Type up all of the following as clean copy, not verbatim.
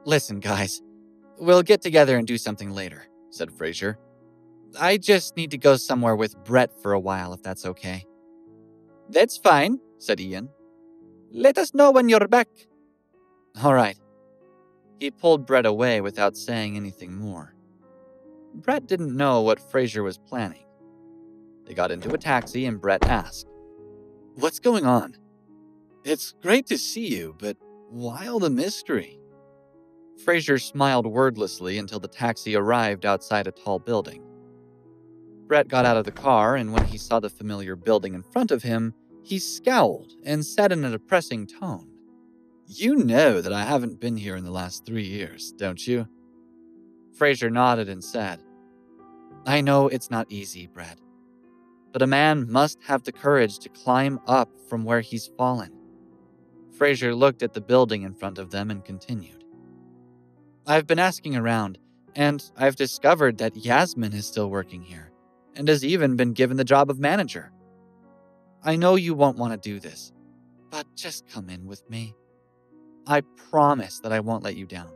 Listen, guys. We'll get together and do something later, said Frazier. I just need to go somewhere with Brett for a while, if that's okay. That's fine, said Ian. Let us know when you're back. All right. He pulled Brett away without saying anything more. Brett didn't know what Frazier was planning. They got into a taxi and Brett asked, What's going on? It's great to see you, but why all the mystery? Frazier smiled wordlessly until the taxi arrived outside a tall building. Brett got out of the car, and when he saw the familiar building in front of him, he scowled and said in a depressing tone, You know that I haven't been here in the last 3 years, don't you? Frazier nodded and said, I know it's not easy, Brett, but a man must have the courage to climb up from where he's fallen. Frazier looked at the building in front of them and continued. I've been asking around, and I've discovered that Yasmin is still working here, and has even been given the job of manager. I know you won't want to do this, but just come in with me. I promise that I won't let you down.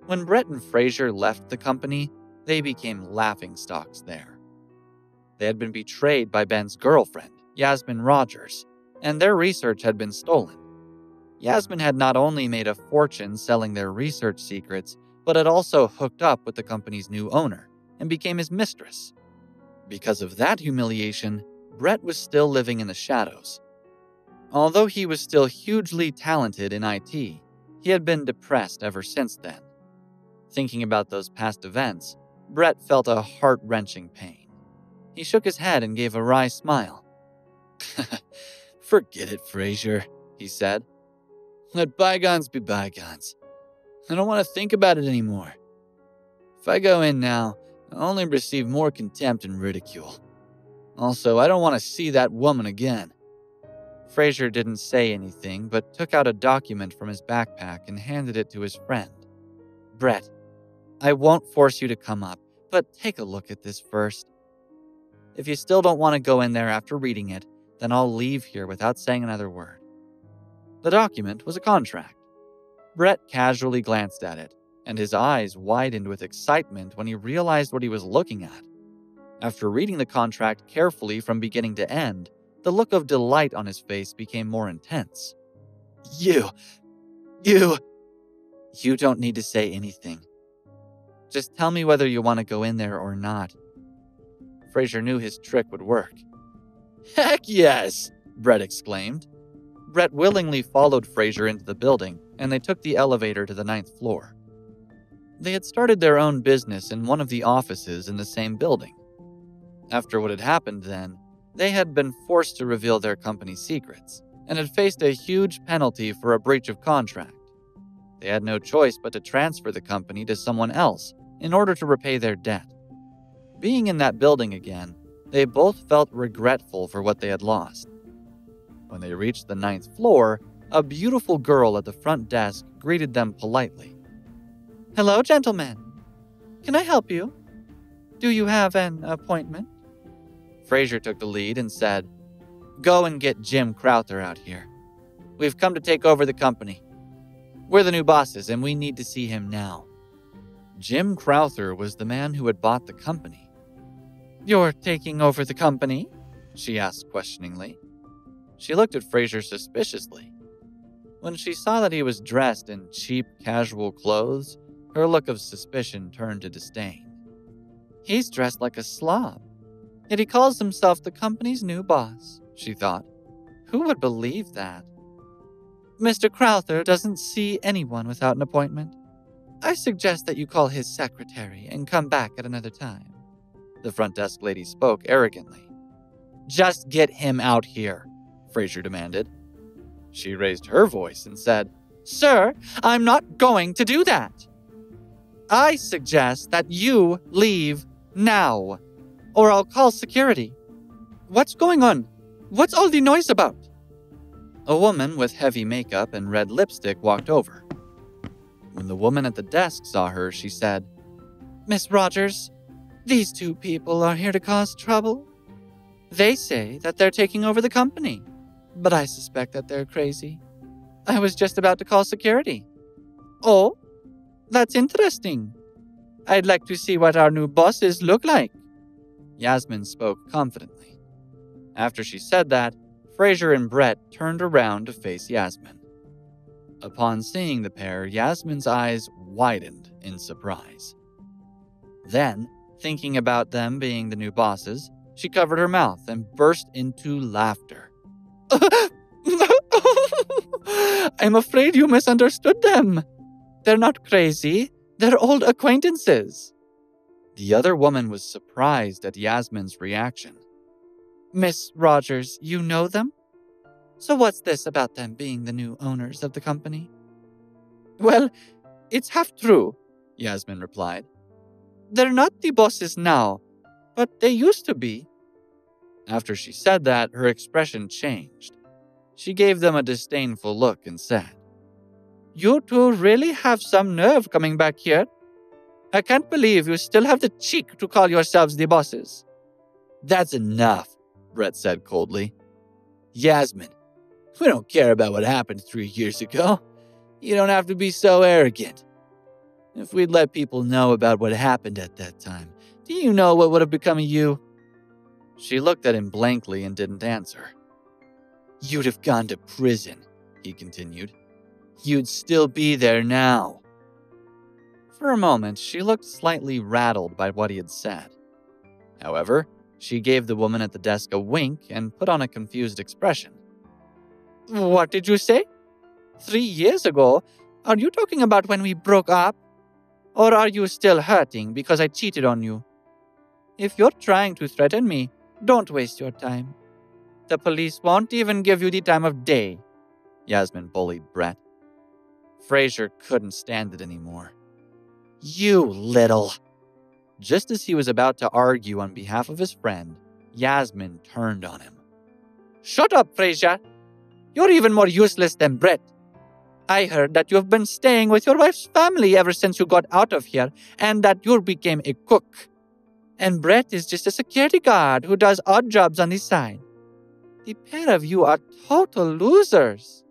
When Brett and Frazier left the company, they became laughingstocks there. They had been betrayed by Ben's girlfriend, Yasmin Rogers, and their research had been stolen. Yasmin had not only made a fortune selling their research secrets, but had also hooked up with the company's new owner and became his mistress. Because of that humiliation, Brett was still living in the shadows. Although he was still hugely talented in IT, he had been depressed ever since then. Thinking about those past events, Brett felt a heart-wrenching pain. He shook his head and gave a wry smile. Forget it, Frazier, he said. Let bygones be bygones. I don't want to think about it anymore. If I go in now, I'll only receive more contempt and ridicule. Also, I don't want to see that woman again. Frazier didn't say anything, but took out a document from his backpack and handed it to his friend. Brett, I won't force you to come up, but take a look at this first. If you still don't want to go in there after reading it, then I'll leave here without saying another word. The document was a contract. Brett casually glanced at it, and his eyes widened with excitement when he realized what he was looking at. After reading the contract carefully from beginning to end, the look of delight on his face became more intense. You don't need to say anything. Just tell me whether you want to go in there or not. Frazier knew his trick would work. Heck yes, Brett exclaimed. Brett willingly followed Frazier into the building, and they took the elevator to the 9th floor. They had started their own business in one of the offices in the same building. After what had happened then, they had been forced to reveal their company's secrets, and had faced a huge penalty for a breach of contract. They had no choice but to transfer the company to someone else in order to repay their debt. Being in that building again, they both felt regretful for what they had lost. When they reached the 9th floor, a beautiful girl at the front desk greeted them politely. Hello, gentlemen. Can I help you? Do you have an appointment? Frazier took the lead and said, Go and get Jim Crowther out here. We've come to take over the company. We're the new bosses, and we need to see him now. Jim Crowther was the man who had bought the company. You're taking over the company? She asked questioningly. She looked at Frazier suspiciously. When she saw that he was dressed in cheap, casual clothes, her look of suspicion turned to disdain. He's dressed like a slob, yet he calls himself the company's new boss, she thought. Who would believe that? Mr. Crowther doesn't see anyone without an appointment. I suggest that you call his secretary and come back at another time. The front desk lady spoke arrogantly. Just get him out here, Frazier demanded. She raised her voice and said, Sir, I'm not going to do that. I suggest that you leave now, or I'll call security. What's going on? What's all the noise about? A woman with heavy makeup and red lipstick walked over. When the woman at the desk saw her, she said, Miss Rogers, these two people are here to cause trouble. They say that they're taking over the company, but I suspect that they're crazy. I was just about to call security. Oh, That's interesting. I'd like to see what our new bosses look like. Yasmin spoke confidently. After she said that, Frazier and Brett turned around to face Yasmin. Upon seeing the pair, Yasmin's eyes widened in surprise. Then, thinking about them being the new bosses, she covered her mouth and burst into laughter. I'm afraid you misunderstood them. They're not crazy. They're old acquaintances. The other woman was surprised at Yasmin's reaction. Miss Rogers, you know them? So what's this about them being the new owners of the company? Well, it's half true, Yasmin replied. They're not the bosses now, but they used to be. After she said that, her expression changed. She gave them a disdainful look and said, You two really have some nerve coming back here. I can't believe you still have the cheek to call yourselves the bosses. That's enough, Brett said coldly. Yasmin, we don't care about what happened 3 years ago. You don't have to be so arrogant. If we'd let people know about what happened at that time, do you know what would have become of you? She looked at him blankly and didn't answer. You'd have gone to prison, he continued. You'd still be there now. For a moment, she looked slightly rattled by what he had said. However, she gave the woman at the desk a wink and put on a confused expression. What did you say? 3 years ago? Are you talking about when we broke up? Or are you still hurting because I cheated on you? If you're trying to threaten me, don't waste your time. The police won't even give you the time of day, Yasmin bullied Brett. Frazier couldn't stand it anymore. You little... Just as he was about to argue on behalf of his friend, Yasmin turned on him. Shut up, Frazier. You're even more useless than Brett. I heard that you've been staying with your wife's family ever since you got out of here, and that you became a cook. And Brett is just a security guard who does odd jobs on the side. The pair of you are total losers.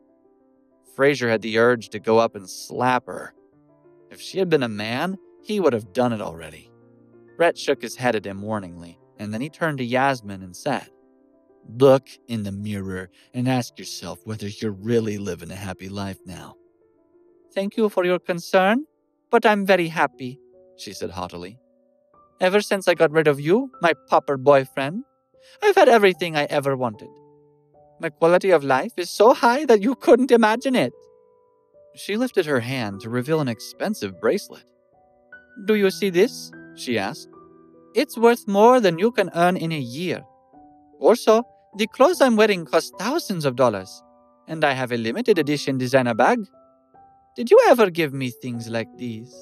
Frazier had the urge to go up and slap her. If she had been a man, he would have done it already. Brett shook his head at him warningly, and then he turned to Yasmin and said, Look in the mirror and ask yourself whether you're really living a happy life now. Thank you for your concern, but I'm very happy, she said haughtily. Ever since I got rid of you, my pauper boyfriend, I've had everything I ever wanted. My quality of life is so high that you couldn't imagine it. She lifted her hand to reveal an expensive bracelet. Do you see this? She asked. It's worth more than you can earn in a year. Also, the clothes I'm wearing cost thousands of dollars, and I have a limited edition designer bag. Did you ever give me things like these?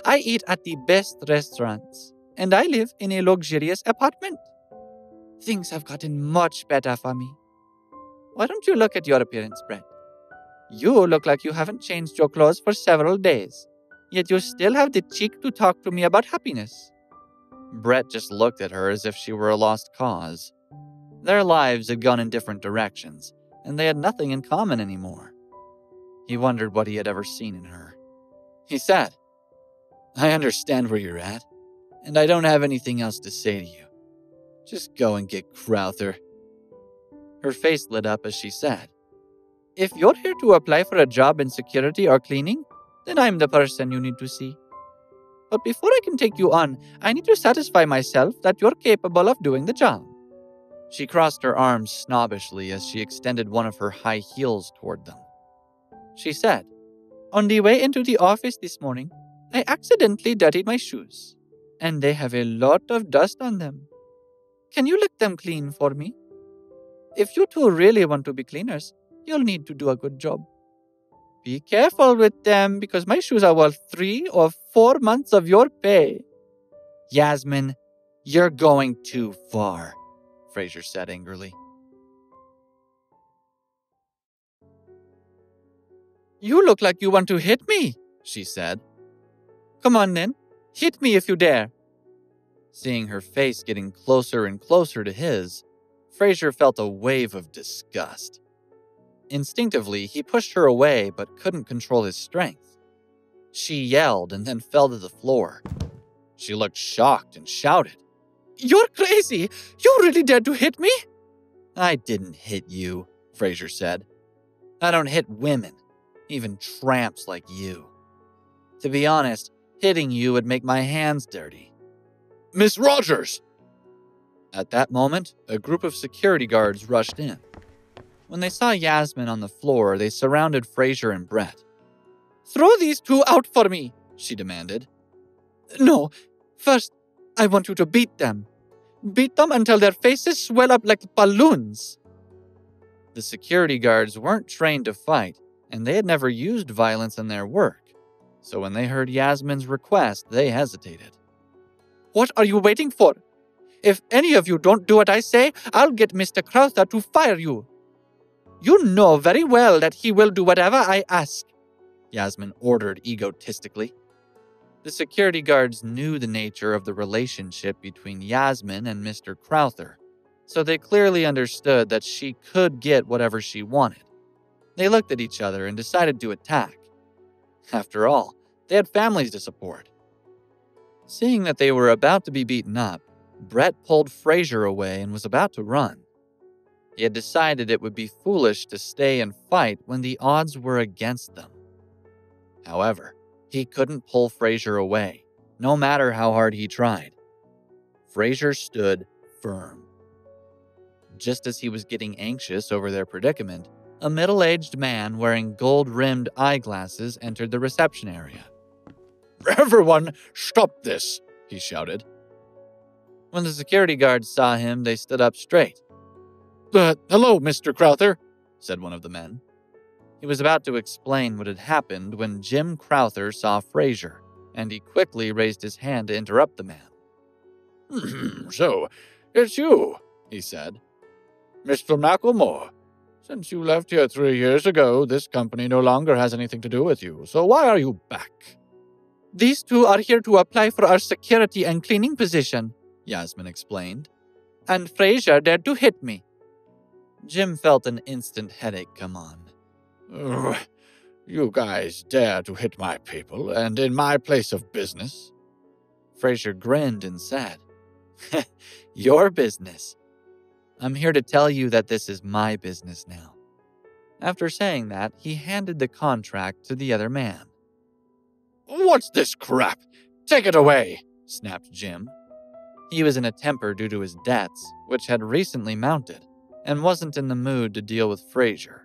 I eat at the best restaurants, and I live in a luxurious apartment. Things have gotten much better for me. Why don't you look at your appearance, Brett? You look like you haven't changed your clothes for several days, yet you still have the cheek to talk to me about happiness. Brett just looked at her as if she were a lost cause. Their lives had gone in different directions, and they had nothing in common anymore. He wondered what he had ever seen in her. He said, I understand where you're at, and I don't have anything else to say to you. Just go and get Crowther. Her face lit up as she said, If you're here to apply for a job in security or cleaning, then I'm the person you need to see. But before I can take you on, I need to satisfy myself that you're capable of doing the job. She crossed her arms snobbishly as she extended one of her high heels toward them. She said, On the way into the office this morning, I accidentally dirtied my shoes, and they have a lot of dust on them. Can you lick them clean for me? If you two really want to be cleaners, you'll need to do a good job. Be careful with them because my shoes are worth 3 or 4 months of your pay. Yasmin, you're going too far, Frazier said angrily. You look like you want to hit me, she said. Come on then, hit me if you dare. Seeing her face getting closer and closer to his, Frazier felt a wave of disgust. Instinctively, he pushed her away but couldn't control his strength. She yelled and then fell to the floor. She looked shocked and shouted, "You're crazy! You really dared to hit me?" "I didn't hit you," Frazier said. "I don't hit women, even tramps like you. To be honest, hitting you would make my hands dirty." "Miss Rogers!" At that moment, a group of security guards rushed in. When they saw Yasmin on the floor, they surrounded Frazier and Brett. "Throw these two out for me," she demanded. "No, first, I want you to beat them. Beat them until their faces swell up like balloons." The security guards weren't trained to fight, and they had never used violence in their work. So when they heard Yasmin's request, they hesitated. "What are you waiting for? If any of you don't do what I say, I'll get Mr. Crowther to fire you. You know very well that he will do whatever I ask," Yasmin ordered egotistically. The security guards knew the nature of the relationship between Yasmin and Mr. Crowther, so they clearly understood that she could get whatever she wanted. They looked at each other and decided to attack. After all, they had families to support. Seeing that they were about to be beaten up, Brett pulled Frazier away and was about to run. He had decided it would be foolish to stay and fight when the odds were against them. However, he couldn't pull Frazier away, no matter how hard he tried. Frazier stood firm. Just as he was getting anxious over their predicament, a middle-aged man wearing gold-rimmed eyeglasses entered the reception area. "Everyone, stop this!" he shouted. When the security guards saw him, they stood up straight. "Hello, Mr. Crowther," said one of the men. He was about to explain what had happened when Jim Crowther saw Frazier, and he quickly raised his hand to interrupt the man. "So, it's you," he said. "Mr. Macklemore, since you left here 3 years ago, this company no longer has anything to do with you, so why are you back?" "These two are here to apply for our security and cleaning position," Yasmin explained. "And Frazier dared to hit me." Jim felt an instant headache come on. "You guys dare to hit my people, and in my place of business?" Frazier grinned and said, "Your business. I'm here to tell you that this is my business now." After saying that, he handed the contract to the other man. "What's this crap? Take it away," snapped Jim. He was in a temper due to his debts, which had recently mounted, and wasn't in the mood to deal with Frazier.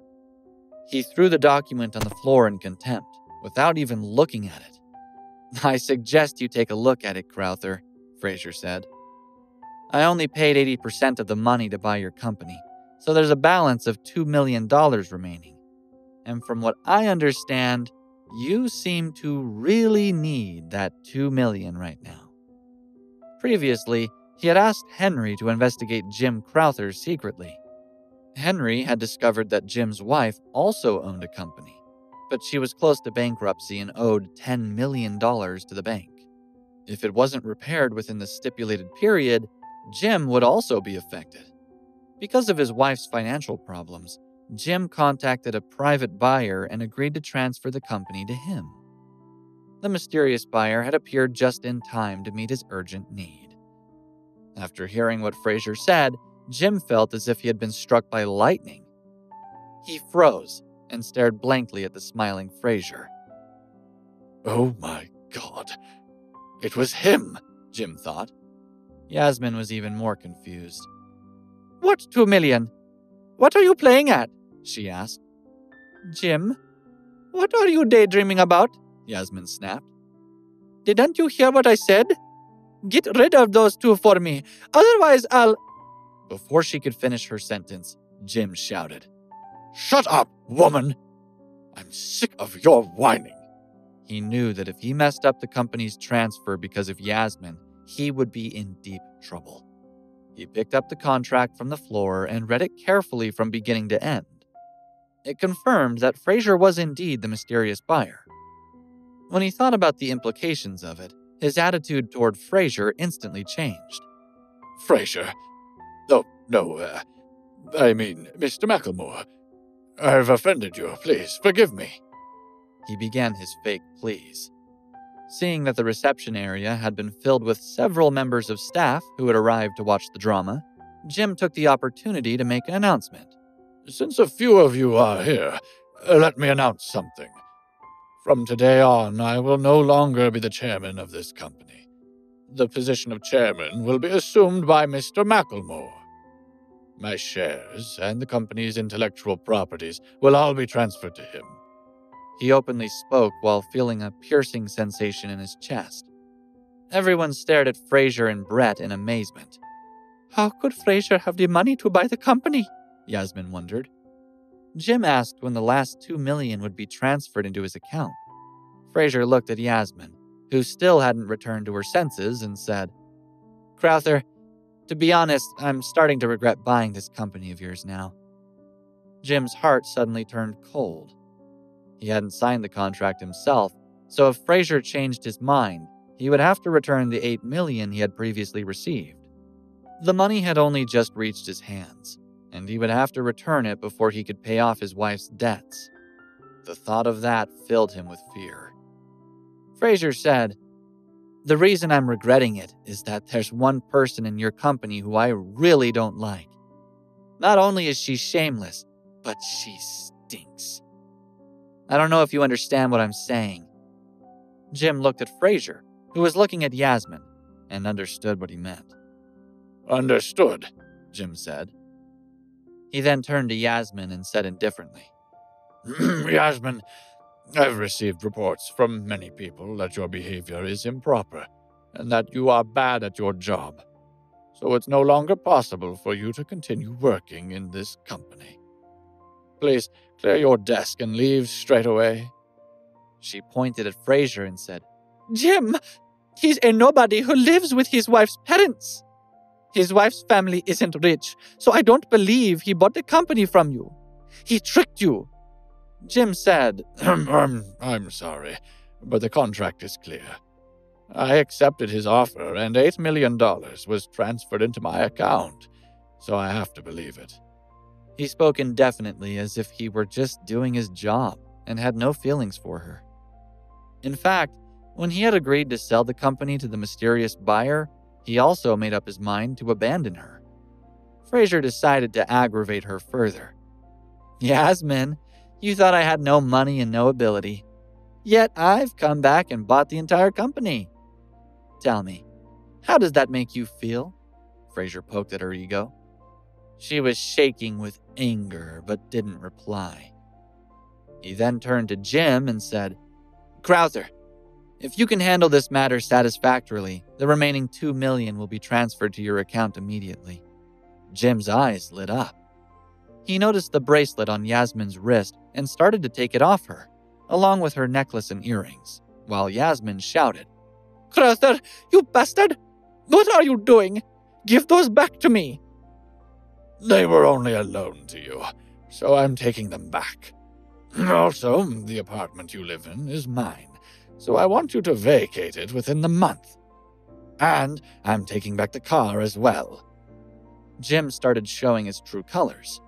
He threw the document on the floor in contempt, without even looking at it. "I suggest you take a look at it, Crowther," Frazier said. "I only paid 80% of the money to buy your company, so there's a balance of $2 million remaining. And from what I understand, you seem to really need that $2 million right now." Previously, he had asked Henry to investigate Jim Crowther secretly. Henry had discovered that Jim's wife also owned a company, but she was close to bankruptcy and owed $10 million to the bank. If it wasn't repaired within the stipulated period, Jim would also be affected. Because of his wife's financial problems, Jim contacted a private buyer and agreed to transfer the company to him. The mysterious buyer had appeared just in time to meet his urgent need. After hearing what Frazier said, Jim felt as if he had been struck by lightning. He froze and stared blankly at the smiling Frazier. "Oh my God, it was him," Jim thought. Yasmin was even more confused. "What 2 million? What are you playing at?" she asked. "Jim, what are you daydreaming about?" Yasmin snapped. "Didn't you hear what I said? Get rid of those two for me, otherwise I'll—" Before she could finish her sentence, Jim shouted, "Shut up, woman! I'm sick of your whining." He knew that if he messed up the company's transfer because of Yasmin, he would be in deep trouble. He picked up the contract from the floor and read it carefully from beginning to end. It confirmed that Frazier was indeed the mysterious buyer. When he thought about the implications of it, his attitude toward Frazier instantly changed. "Frazier? Oh, no, I mean, Mr. Macklemore. I've offended you. Please, forgive me." He began his fake pleas. Seeing that the reception area had been filled with several members of staff who had arrived to watch the drama, Jim took the opportunity to make an announcement. Since a few of you are here, let me announce something. From today on, I will no longer be the chairman of this company. The position of chairman will be assumed by Mr. Macklemore. My shares and the company's intellectual properties will all be transferred to him. He openly spoke while feeling a piercing sensation in his chest. Everyone stared at Frazier and Brett in amazement. How could Frazier have the money to buy the company? Yasmin wondered. Jim asked when the last $2 million would be transferred into his account. Frazier looked at Yasmin, who still hadn't returned to her senses, and said, Crowther, to be honest, I'm starting to regret buying this company of yours now. Jim's heart suddenly turned cold. He hadn't signed the contract himself, so if Frazier changed his mind, he would have to return the $8 million he had previously received. The money had only just reached his hands, and he would have to return it before he could pay off his wife's debts. The thought of that filled him with fear. Frazier said, The reason I'm regretting it is that there's one person in your company who I really don't like. Not only is she shameless, but she stinks. I don't know if you understand what I'm saying. Jim looked at Frazier, who was looking at Yasmin, and understood what he meant. Understood, Jim said. He then turned to Yasmin and said indifferently, Yasmin, I've received reports from many people that your behavior is improper and that you are bad at your job. So it's no longer possible for you to continue working in this company. Please clear your desk and leave straight away. She pointed at Frazier and said, Jim, he's a nobody who lives with his wife's parents. His wife's family isn't rich, so I don't believe he bought the company from you. He tricked you. Jim said, I'm sorry, but the contract is clear. I accepted his offer and $8 million was transferred into my account, so I have to believe it. He spoke indefinitely as if he were just doing his job and had no feelings for her. In fact, when he had agreed to sell the company to the mysterious buyer, he also made up his mind to abandon her. Frazier decided to aggravate her further. Yasmin, you thought I had no money and no ability. Yet I've come back and bought the entire company. Tell me, how does that make you feel? Frazier poked at her ego. She was shaking with anger but didn't reply. He then turned to Jim and said, Crowther, if you can handle this matter satisfactorily, the remaining $2 million will be transferred to your account immediately. Jim's eyes lit up. He noticed the bracelet on Yasmin's wrist and started to take it off her, along with her necklace and earrings, while Yasmin shouted, Crowther, you bastard! What are you doing? Give those back to me! They were only a loan to you, so I'm taking them back. Also, the apartment you live in is mine, so I want you to vacate it within the month. And I'm taking back the car as well. Jim started showing his true colors.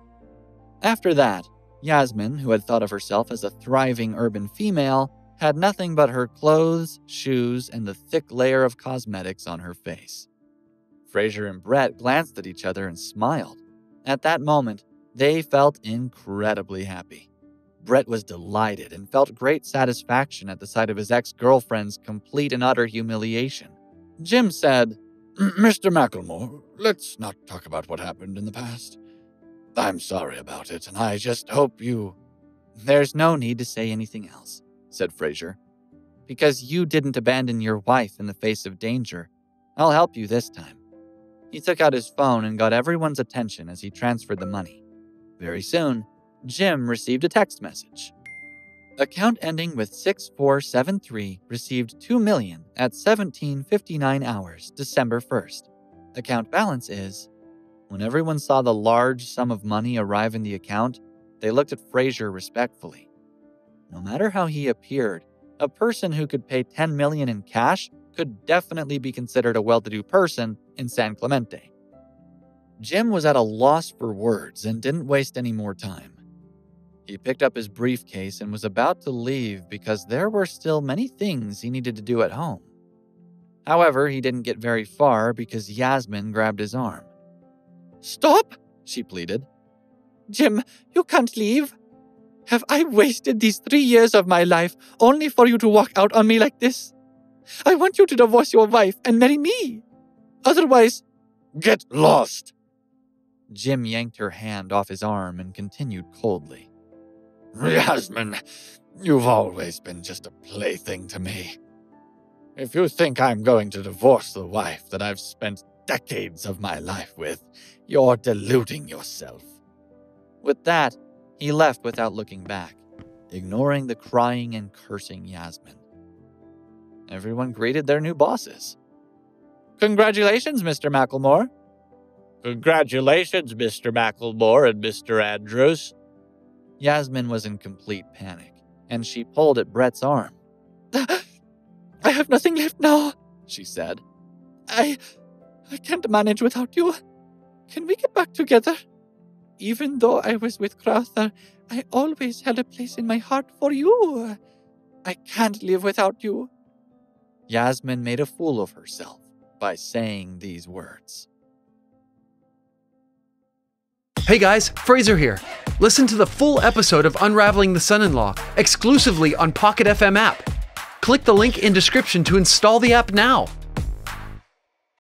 After that, Yasmin, who had thought of herself as a thriving urban female, had nothing but her clothes, shoes, and the thick layer of cosmetics on her face. Frazier and Brett glanced at each other and smiled. At that moment, they felt incredibly happy. Brett was delighted and felt great satisfaction at the sight of his ex-girlfriend's complete and utter humiliation. Jim said, Mr. Macklemore, let's not talk about what happened in the past. I'm sorry about it, and I just hope you... There's no need to say anything else, said Frazier. Because you didn't abandon your wife in the face of danger, I'll help you this time. He took out his phone and got everyone's attention as he transferred the money. Very soon, Jim received a text message. Account ending with 6473 received $2 million at 17:59 hours, December 1st. Account balance is... When everyone saw the large sum of money arrive in the account, they looked at Frazier respectfully. No matter how he appeared, a person who could pay $10 million in cash could definitely be considered a well-to-do person in San Clemente. Jim was at a loss for words and didn't waste any more time. He picked up his briefcase and was about to leave because there were still many things he needed to do at home. However, he didn't get very far because Yasmin grabbed his arm. "Stop!" she pleaded. "Jim, you can't leave. Have I wasted these 3 years of my life only for you to walk out on me like this? I want you to divorce your wife and marry me. Otherwise, Get lost! Jim yanked her hand off his arm and continued coldly. Yasmin, you've always been just a plaything to me. If you think I'm going to divorce the wife that I've spent decades of my life with, you're deluding yourself." With that, he left without looking back, ignoring the crying and cursing Yasmin. Everyone greeted their new bosses. "Congratulations, Mr. Macklemore." "Congratulations, Mr. Macklemore and Mr. Andrews." Yasmin was in complete panic, and she pulled at Brett's arm. I have nothing left now, she said. I can't manage without you. Can we get back together? Even though I was with Crowther, I always held a place in my heart for you. I can't live without you." Yasmin made a fool of herself by saying these words. Hey guys, Frazier here. Listen to the full episode of Unraveling the Son-In-Law exclusively on Pocket FM app. Click the link in description to install the app now.